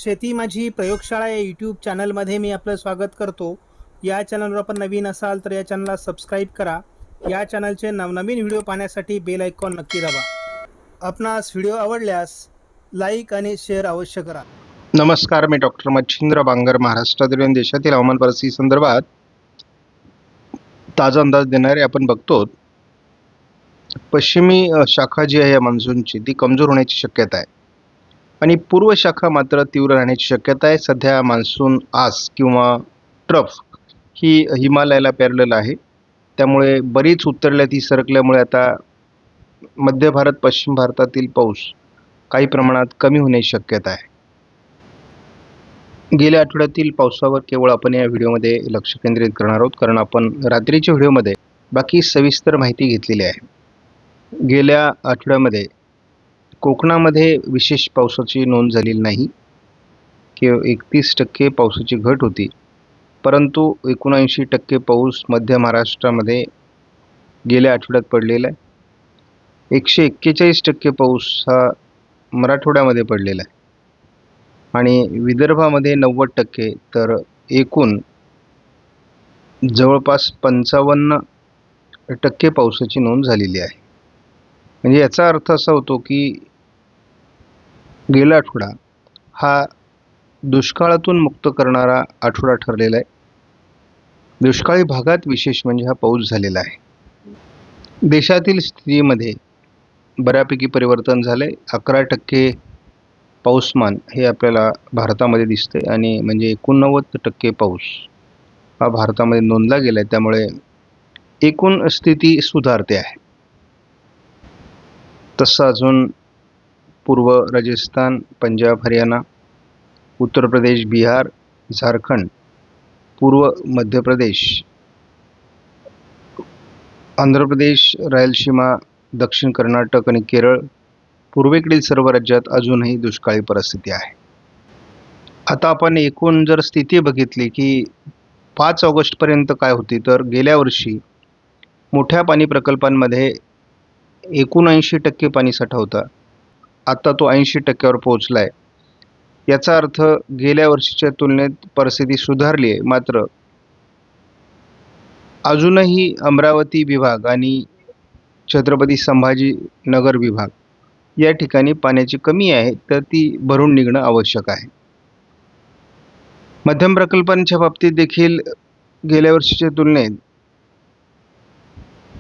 शेती माझी प्रयोगशाळा या यूट्यूब चॅनलमध्ये मी आपलं स्वागत करतो. या चॅनलवर आपण नवीन असाल तर या चॅनलला सबस्क्राईब करा. या चॅनलचे नवनवीन व्हिडिओ पाहण्यासाठी बेल आयकॉन नक्की दाबा. आपणास व्हिडिओ आवडल्यास लाईक आणि शेअर अवश्य करा. नमस्कार, मी डॉक्टर मच्छिंद्र बांगर, महाराष्ट्रातील आणि देशातील हवामान परिस्थिती संदर्भात ताजा अंदाज देणारे आपण बघतो. पश्चिमी शाखा जी आहे या मान्सूनची ती कमजोर होण्याची शक्यता आहे आणि पूर्व शाखा मात्र तीव्र राहण्याची शक्यता आहे. सध्या मान्सून आस किंवा ट्रफ ही हिमालयाला पॅरलल आहे, त्यामुळे बरीच उत्तरेला ती सरकल्यामुळे आता मध्य भारत पश्चिम भारतातील पाऊस काही प्रमाणात कमी होण्याची शक्यता आहे. गेल्या आठवड्यातील पावसावर केवळ आपण या व्हिडिओमध्ये लक्ष केंद्रित करणार आहोत, कारण आपण रात्रीच्या व्हिडिओमध्ये बाकी सविस्तर माहिती घेतलेली आहे. गेल्या आठवड्यामध्ये कोकणामध्ये विशेष पावसाची नोंद झालेली नाही, केवळ 31% पावसाची घट होती, परंतु 79% पाऊस मध्य महाराष्ट्रामध्ये गेल्या आठवड्यात पडलेला आहे. 141% पाऊस हा मराठवाड्यामध्ये पडलेला आहे आणि विदर्भामध्ये 90%, तर एकूण जवळपास 55% पावसाची नोंद झालेली आहे. म्हणजे याचा अर्थ असा होतो की गेला आठवडा हा दुष्काळातून मुक्त करणारा आठवडा ठरलेला आहे. दुष्काळी भागात विशेष म्हणजे हा पाऊस झालेला आहे. देशातील स्थितीमध्ये बऱ्यापैकी परिवर्तन झाले. 11% पाऊसमान हे आपल्याला भारतामध्ये दिसते आणि म्हणजे 89% पाऊस हा भारतामध्ये नोंदला गेला आहे. त्यामुळे एकूण स्थिती सुधारते आहे. तसं अजून पूर्व राजस्थान, पंजाब, हरियाणा, उत्तर प्रदेश, बिहार, झारखंड, पूर्व मध्य प्रदेश, आंध्र प्रदेश, रायलसीमा, दक्षिण कर्नाटक आणि केरळ, पूर्वेकडील सर्व राज्यात अजूनही दुष्काळी परिस्थिती आहे. आता आपण एकूण जर स्थिती बघितली की 5 ऑगस्टपर्यंत काय होती, तर गेल्या वर्षी मोठ्या पाणी प्रकल्पांमध्ये 79% पाणीसाठा होता. आता तो 80%वर पोहोचला आहे. याचा अर्थ गेल्या वर्षीच्या तुलनेत परिस्थिती सुधारली आहे. मात्र अजूनही अमरावती विभाग आणि छत्रपती संभाजीनगर विभाग या ठिकाणी पाण्याची कमी आहे, तर ती भरून निघणं आवश्यक आहे. मध्यम प्रकल्पांच्या बाबतीत देखील गेल्या वर्षीच्या तुलनेत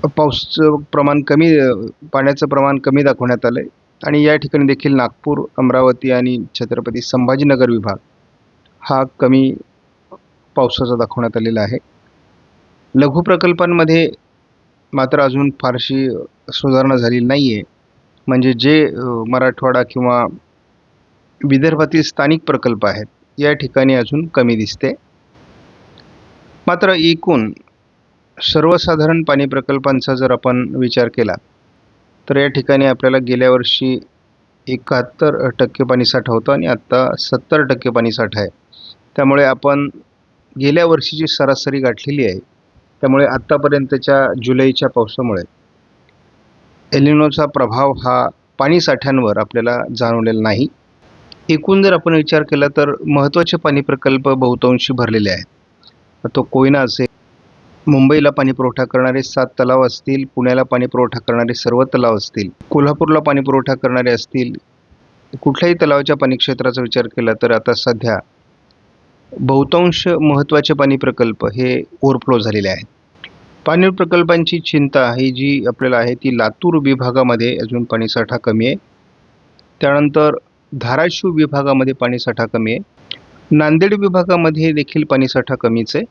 पाण्याचं प्रमाण कमी दाखवण्यात आलं आहे आणि या ठिकाणी देखील नागपूर, अमरावती आणि छत्रपती संभाजीनगर विभाग हा कमी पावसाचा दाखवण्यात आलेला आहे. लघु प्रकल्पांमध्ये मात्र अजून फारशी सुधारणा झालेली नाही आहे. म्हणजे जे मराठवाडा किंवा विदर्भातील स्थानिक प्रकल्प आहेत या ठिकाणी अजून कमी दिसते. मात्र एकूण सर्वसाधारण पाणी प्रकल्पांचा जर आपण विचार केला तर या ठिकाणी आपल्याला गेल्या वर्षी 71% पाणीसाठा होता आणि आत्ता 70% पाणीसाठा आहे. त्यामुळे आपण गेल्या वर्षीची सरासरी गाठलेली आहे. त्यामुळे आत्तापर्यंतच्या जुलैच्या पावसामुळे एलिनोचा प्रभाव हा पाणीसाठ्यांवर आपल्याला जाणवलेला नाही. एकूण जर आपण विचार केला तर महत्त्वाचे पाणी प्रकल्प बहुतांशी भरलेले आहेत. तो कोयना असेल, मुंबईला पाणी पुरवठा करणारे 7 तलाव असतील, पुण्याला पाणी पुरवठा करणारे सर्व तलाव असतील, कोल्हापूरला पाणी पुरवठा करणारे असतील, कुठल्याही तलावाच्या पाणी क्षेत्राचा विचार केला तर आता सध्या बहुतांश महत्त्वाचे पाणी प्रकल्प हे ओव्हरफ्लो झालेले आहेत. पाणी प्रकल्पांची चिंता ही जी आपल्याला आहे ती लातूर विभागामध्ये अजून पाणीसाठा कमी आहे. त्यानंतर धाराशिव विभागामध्ये पाणीसाठा कमी आहे. नांदेड विभागामध्ये देखील पाणीसाठा कमीच आहे.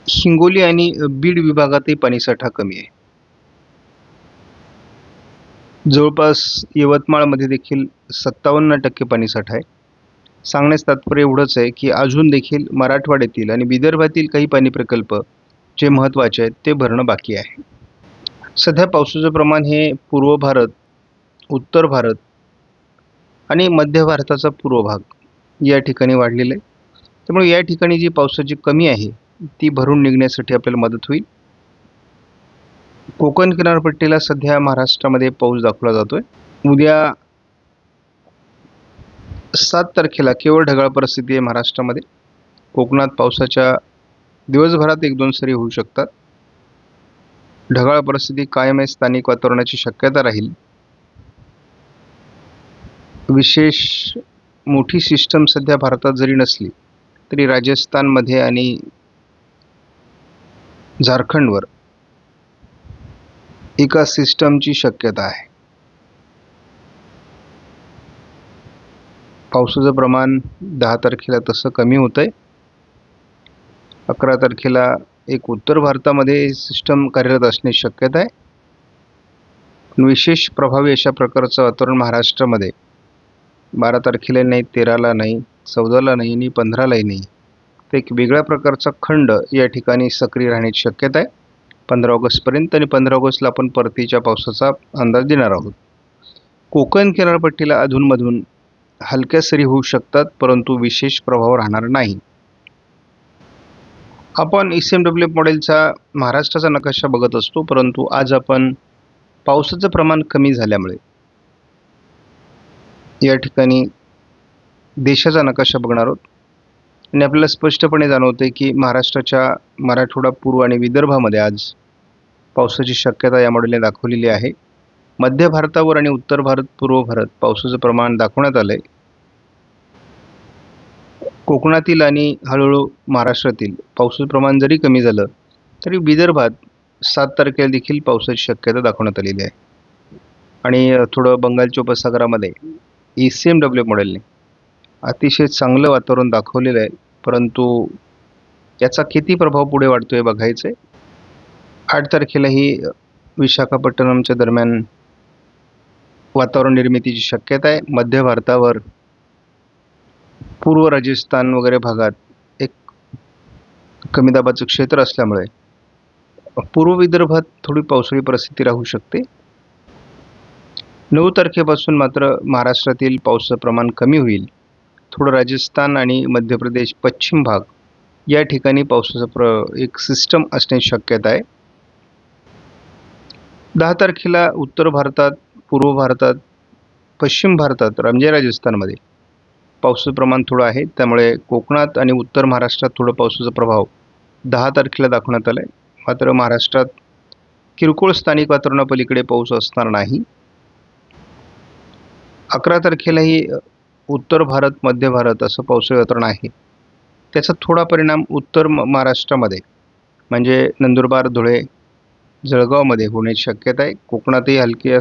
हिंगोली आणि बीड विभागातही पाणीसाठा कमी आहे. जवळपास यवतमाळमध्ये देखील 57% पाणीसाठा आहे. सांगण्यास तात्पर्य एवढंच आहे की अजून देखील मराठवाड्यातील आणि विदर्भातील काही पाणी प्रकल्प जे महत्त्वाचे आहेत ते भरणं बाकी आहे. सध्या पावसाचं प्रमाण हे पूर्व भारत, उत्तर भारत आणि मध्य भारताचा पूर्व भाग या ठिकाणी वाढलेलं आहे. त्यामुळे या ठिकाणी जी पावसाची कमी आहे ती भरून निघण्यासाठी आपल्याला मदत होईल. कोकण किनारपट्टीला सध्या महाराष्ट्रामध्ये पाऊस दाखवला जातोय. उद्या 7 तारखेला केवळ ढगाळ परिस्थिती आहे महाराष्ट्रामध्ये. कोकणात पावसाच्या दिवसभरात 1-2 सरी होऊ शकतात. ढगाळ परिस्थिती कायम आहे. स्थानिक वातावरणाची शक्यता राहील. विशेष मोठी सिस्टम सध्या भारतात जरी नसली तरी राजस्थानमध्ये आणि झारखंडवर एका सिस्टमची शक्यता आहे. पावसाचं प्रमाण 10 तारखेला तसं कमी होतं आहे. 11 तारखेला एक उत्तर भारतामध्ये सिस्टम कार्यरत असण्याची शक्यता आहे. पण विशेष प्रभावी अशा प्रकारचं वातावरण महाराष्ट्रामध्ये 12 तारखेला नाही, 13ला नाही, 14ला नाही आणि 15लाही नाही. तर एक वेगळ्या प्रकारचा खंड या ठिकाणी सक्रिय राहण्याची शक्यता आहे 15 ऑगस्टपर्यंत. आणि 15 ऑगस्टला आपण परतीच्या पावसाचा अंदाज देणार आहोत. कोकण किनारपट्टीला अधूनमधून हलक्या सरी होऊ शकतात, परंतु विशेष प्रभाव राहणार नाही. आपण ECMWF मॉडेलचा महाराष्ट्राचा नकाशा बघत असतो, परंतु आज आपण पावसाचं प्रमाण कमी झाल्यामुळे या ठिकाणी देशाचा नकाशा बघणार आहोत. आणि आपल्याला स्पष्टपणे जाणवते की महाराष्ट्राच्या मराठवाडा, पूर्व आणि विदर्भामध्ये आज पावसाची शक्यता या मॉडेलने दाखवलेली आहे. मध्य भारतावर आणि उत्तर भारत, पूर्व भारत पावसाचं प्रमाण दाखवण्यात आलं आहे. कोकणातील आणि हळूहळू महाराष्ट्रातील पावसाचं प्रमाण जरी कमी झालं तरी विदर्भात 7 तारखेला देखील पावसाची शक्यता दाखवण्यात आलेली आहे. आणि थोडं बंगालच्या उपसागरामध्ये ECMWF मॉडेलने अतिशय चांगलं वातावरण दाखवलेलं आहे, परंतु याचा किती प्रभाव पुढे वाढतो आहे बघायचं आहे. 8 तारखेलाही विशाखापट्टणमच्या दरम्यान वातावरण निर्मितीची शक्यता आहे. मध्य भारतावर, पूर्व राजस्थान वगैरे भागात एक कमी दाबाचं क्षेत्र असल्यामुळे पूर्व विदर्भात थोडी पावसाळी परिस्थिती राहू शकते. 9 तारखेपासून मात्र महाराष्ट्रातील पावसाचं प्रमाण कमी होईल. थोडं राजस्थान आणि मध्य प्रदेश पश्चिम भाग या ठिकाणी पावसाचं एक सिस्टम असण्याची शक्यता आहे. 10 तारखेला उत्तर भारतात, पूर्व भारतात, पश्चिम भारतात म्हणजे राजस्थानमध्ये पावसाचं प्रमाण थोडं आहे. त्यामुळे कोकणात आणि उत्तर महाराष्ट्रात थोडं पावसाचा प्रभाव 10 तारखेला दाखवण्यात आला आहे. मात्र महाराष्ट्रात किरकोळ स्थानिक वातावरणापलीकडे पाऊस असणार नाही. 11 तारखेलाही उत्तर भारत, मध्य भारत असं पावसाळी वातावरण आहे. त्याचा थोडा परिणाम उत्तर महाराष्ट्रामध्ये म्हणजे नंदुरबार, धुळे, जळगावमध्ये होण्याची शक्यता आहे. कोकणातही हलक्या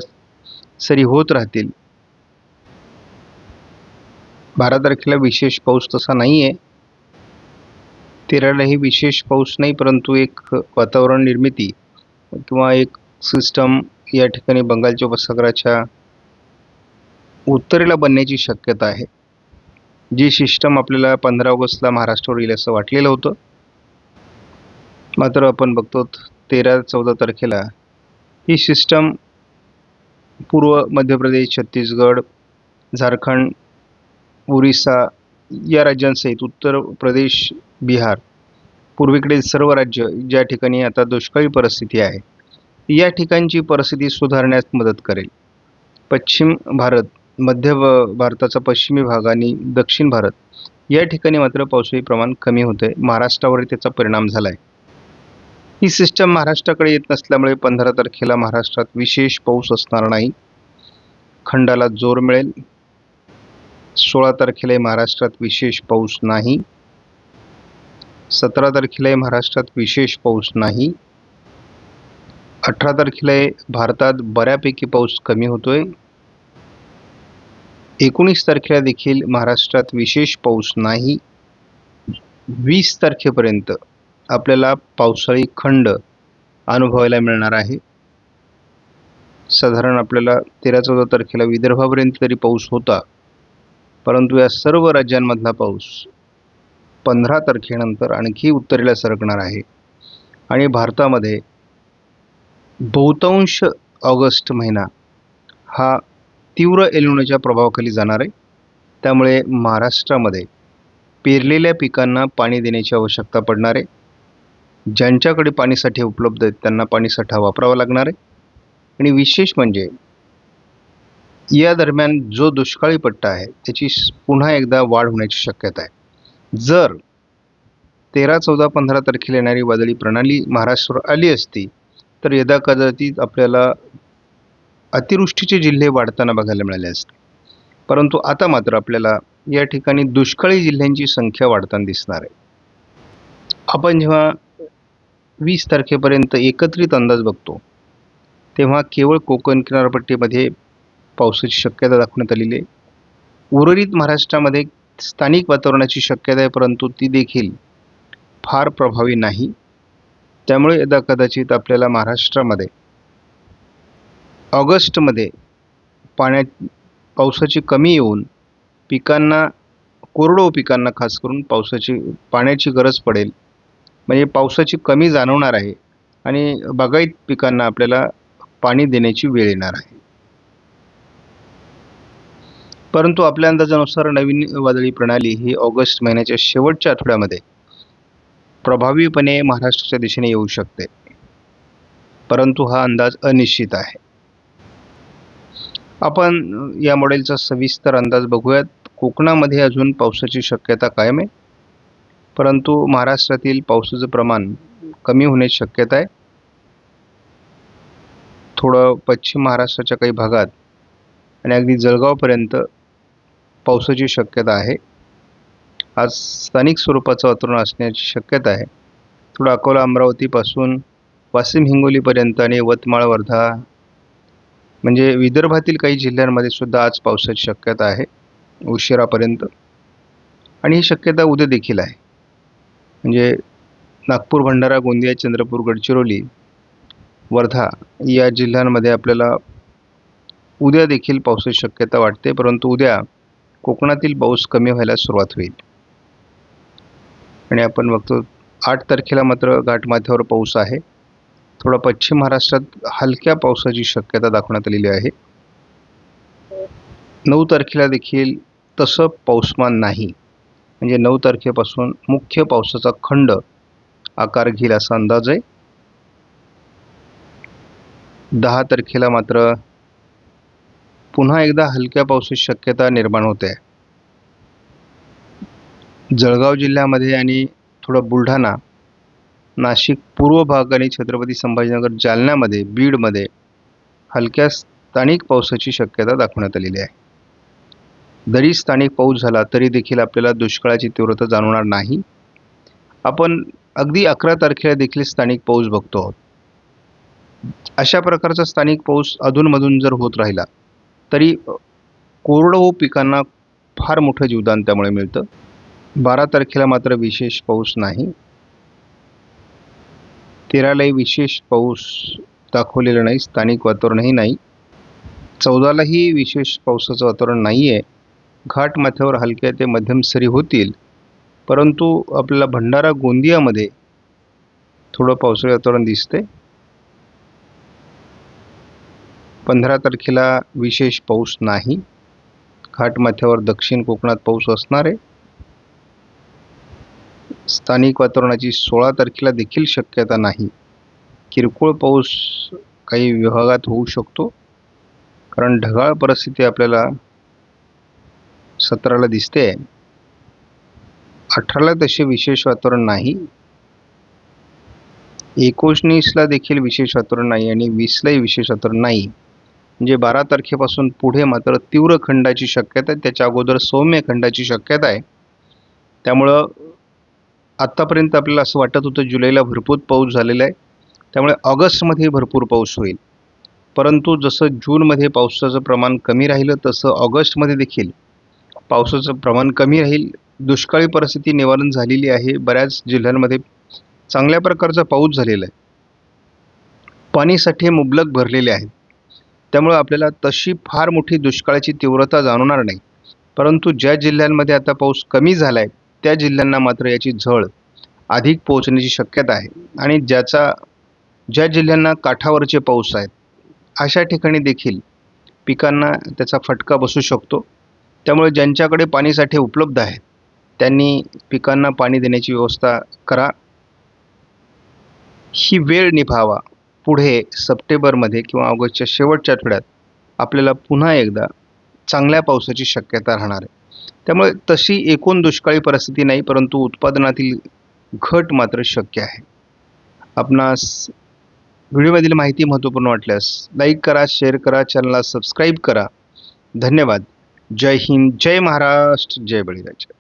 सरी होत राहतील. 12 तारखेला विशेष पाऊस तसा नाही आहे. 13लाही विशेष पाऊस नाही, परंतु एक वातावरण निर्मिती किंवा एक सिस्टम या ठिकाणी बंगालच्या उपसागराच्या उत्तरेला बनण्याची शक्यता आहे. जी सिस्टम आपल्याला 15 ऑगस्टला महाराष्ट्रावर येईल असं वाटलेलं होतं, मात्र आपण बघतो 13-14 तारखेला ही सिस्टम पूर्व मध्य प्रदेश, छत्तीसगड, झारखंड, ओरिसा या राज्यांसहित उत्तर प्रदेश, बिहार, पूर्वेकडील सर्व राज्य ज्या ठिकाणी आता दुष्काळी परिस्थिती आहे या ठिकाणची परिस्थिती सुधारण्यास मदत करेल. पश्चिम भारत, मध्य भारताचा पश्चिमी भाग आणि दक्षिण भारत या ठिकाणी मात्र पावसाचे प्रमाण कमी होते. महाराष्ट्रावर त्याचा परिणाम झाला आहे. ही सिस्टम महाराष्ट्राकडे येत नसल्यामुळे 15 तारखेला महाराष्ट्रात विशेष पाऊस असणार नाही. खंडाला जोर मिळेल. 16 तारखेला महाराष्ट्रात विशेष पाऊस नाही. 17 तारखेला महाराष्ट्रात विशेष पाऊस नाही. 18 तारखेला भारतात बऱ्यापैकी पाऊस कमी होतोय. 19 तारखेला देखील महाराष्ट्रात विशेष पाऊस नाही. 20 तारखेपर्यंत आपल्याला पावसाळी खंड अनुभवायला मिळणार आहे. साधारण आपल्याला 13-14 तारखेला विदर्भापर्यंत तरी पाऊस होता, परंतु या सर्व राज्यांमधला पाऊस 15 तारखेनंतर आणखी उत्तरेला सरकणार आहे. आणि भारतामध्ये बहुतांश ऑगस्ट महिना हा तीव्र एल निनोच्या प्रभावाखाली जाणार आहे. त्यामुळे महाराष्ट्रामध्ये पेरलेल्या पिकांना पाणी देण्याची आवश्यकता पडणार आहे. ज्यांच्याकडे पाणीसाठे उपलब्ध आहेत त्यांना पाणीसाठा वापरावा लागणार आहे. आणि विशेष म्हणजे या दरम्यान जो दुष्काळी पट्टा आहे त्याची पुन्हा एकदा वाढ होण्याची शक्यता आहे. जर 13, 14, 15 तारखेला येणारी वादळी प्रणाली महाराष्ट्रावर आली असती तर यदाकदाचित आपल्याला अतिवृष्टीचे जिल्हे वाढताना बघायला मिळाले असते. परंतु आता मात्र आपल्याला या ठिकाणी दुष्काळी जिल्ह्यांची संख्या वाढताना दिसणार आहे. आपण जेव्हा 20 तारखेपर्यंत एकत्रित अंदाज बघतो तेव्हा केवळ कोकण किनारपट्टीमध्ये पावसाची शक्यता दाखवण्यात आलेली आहे. उर्वरित महाराष्ट्रामध्ये स्थानिक वातावरणाची शक्यता आहे, परंतु ती देखील फार प्रभावी नाही. त्यामुळे यदा कदाचित आपल्याला महाराष्ट्रामध्ये ऑगस्टमध्ये पावसाची कमी येऊन पिकांना, कोरडवाहू पिकांना खास करून पाण्याची गरज पडेल. म्हणजे पावसाची कमी जाणवणार आहे आणि बागायत पिकांना आपल्याला पाणी देण्याची वेळ येणार आहे. परंतु आपल्या अंदाजानुसार नवीन वादळी प्रणाली ही ऑगस्ट महिन्याच्या शेवटच्या आठवड्यामध्ये प्रभावीपणे महाराष्ट्राच्या दिशेने येऊ शकते, परंतु हा अंदाज अनिश्चित आहे. आपण या मॉडेलचा सविस्तर अंदाज बघूयात. कोकणामध्ये अजून पावसाची शक्यता कायम आहे, परंतु महाराष्ट्रातील पावसाचं प्रमाण कमी होण्याची शक्यता आहे. थोडं पश्चिम महाराष्ट्राच्या काही भागात आणि अगदी जळगावपर्यंत पावसाची शक्यता आहे. आज स्थानिक स्वरूपाचं वातावरण असण्याची शक्यता आहे. थोडं अकोला अमरावतीपासून वाशिम हिंगोलीपर्यंत आणि यवतमाळ वर्धा म्हणजे विदर्भातील काही जिल्ह्यांमध्ये सुद्धा आज पावसाची शक्यता आहे उशिरापर्यंत. आणि ही शक्यता उद्या देखील आहे. म्हणजे नागपूर, भंडारा, गोंदिया, चंद्रपूर, गडचिरोली, वर्धा या जिल्ह्यांमध्ये आपल्याला उद्या देखील पावसाची शक्यता वाटते, परंतु उद्या कोकणातील पाऊस कमी व्हायला सुरुवात होईल. आणि आपण बघतो 8 तारखेला मात्र घाटमाथ्यावर पाऊस आहे. थोडा पश्चिम महाराष्ट्रात हलक्या पावसाची शक्यता दाखवण्यात आलेली आहे. 9 तारखेला देखील तसं पाऊसमान नाही. म्हणजे 9 तारखेपासून मुख्य पावसाचा खंड आकार घेईल असा अंदाज आहे. 10 तारखेला मात्र पुन्हा एकदा हलक्या पावसाची शक्यता निर्माण होते. जळगाव जिल्ह्यामध्ये आणि थोडं बुलढाणा, नाशिक पूर्व भाग आणि छत्रपती संभाजीनगर, जालन्यामध्ये, बीडमध्ये हलक्या स्थानिक पावसाची शक्यता दाखवण्यात आलेली आहे. जरी स्थानिक पाऊस झाला तरी देखील आपल्याला दुष्काळाची तीव्रता जाणवणार नाही. आपण अगदी 11 तारखेला देखील स्थानिक पाऊस बघतो आहोत. अशा प्रकारचा स्थानिक पाऊस अधूनमधून जर होत राहिला तरी कोरडवाहू पिकांना फार मोठं जीवदान त्यामुळे मिळतं. 12 तारखेला मात्र विशेष पाऊस नाही. 13लाही विशेष पाऊस दाखवलेला नाही, स्थानिक वातावरणही नाही. 14लाही विशेष पावसाचं वातावरण नाही आहे. घाटमाथ्यावर हलक्या ते मध्यम सरी होतील, परंतु आपल्याला भंडारा, गोंदियामध्ये थोडं पावसाळी वातावरण दिसते. 15 तारखेला विशेष पाऊस नाही. घाटमाथ्यावर दक्षिण कोकणात पाऊस असणार आहे. स्थानिक वातावरणाची 16 तारखेला देखील शक्यता नाही. किरकोळ पाऊस काही विभागात होऊ शकतो, कारण ढगाळ परिस्थिती आपल्याला 17ला दिसते. 18ला तसे विशेष वातावरण नाही. 19ला देखील विशेष वातावरण नाही आणि 20लाही विशेष वातावरण नाही. म्हणजे 12 तारखेपासून पुढे मात्र तीव्र खंडाची शक्यता आहे. त्याच्या अगोदर सौम्य खंडाची शक्यता आहे. त्यामुळं आत्तापर्यंत आपल्याला असं वाटत होतं जुलैला भरपूर पाऊस झालेला आहे, त्यामुळे ऑगस्टमध्ये भरपूर पाऊस होईल. परंतु जसं जूनमध्ये पावसाचं प्रमाण कमी राहिलं तसं ऑगस्टमध्ये देखील पावसाचं प्रमाण कमी राहील. दुष्काळी परिस्थिती निवारण झालेली आहे. बऱ्याच जिल्ह्यांमध्ये चांगल्या प्रकारचा पाऊस झालेला आहे. पाणीसाठे मुबलक भरलेले आहेत. त्यामुळे आपल्याला तशी फार मोठी दुष्काळाची तीव्रता जाणवणार नाही. परंतु ज्या जिल्ह्यांमध्ये आता पाऊस कमी झाला आहे त्या जिल्ह्यांना मात्र याची झळ अधिक पोहोचण्याची शक्यता आहे. आणि ज्या जिल्ह्यांना काठावरचे पाऊस आहेत अशा ठिकाणी देखील पिकांना त्याचा फटका बसू शकतो. त्यामुळे ज्यांच्याकडे पाणीसाठे उपलब्ध आहेत त्यांनी पिकांना पाणी देण्याची व्यवस्था करा. ही वेळ निभावा. पुढे सप्टेंबरमध्ये किंवा ऑगस्टच्या शेवटच्या आठवड्यात आपल्याला पुन्हा एकदा चांगल्या पावसाची शक्यता राहणार आहे. त्यामुळे तशी एकूण दुष्काळी परिस्थिती नाही, परंतु उत्पादनातील घट मात्र शक्य आहे. आपणास व्हिडिओमधील माहिती महत्त्वपूर्ण वाटल्यास लाईक करा, शेअर करा, चॅनलला सबस्क्राईब करा. धन्यवाद. जय हिंद, जय महाराष्ट्र, जय बळीराजा.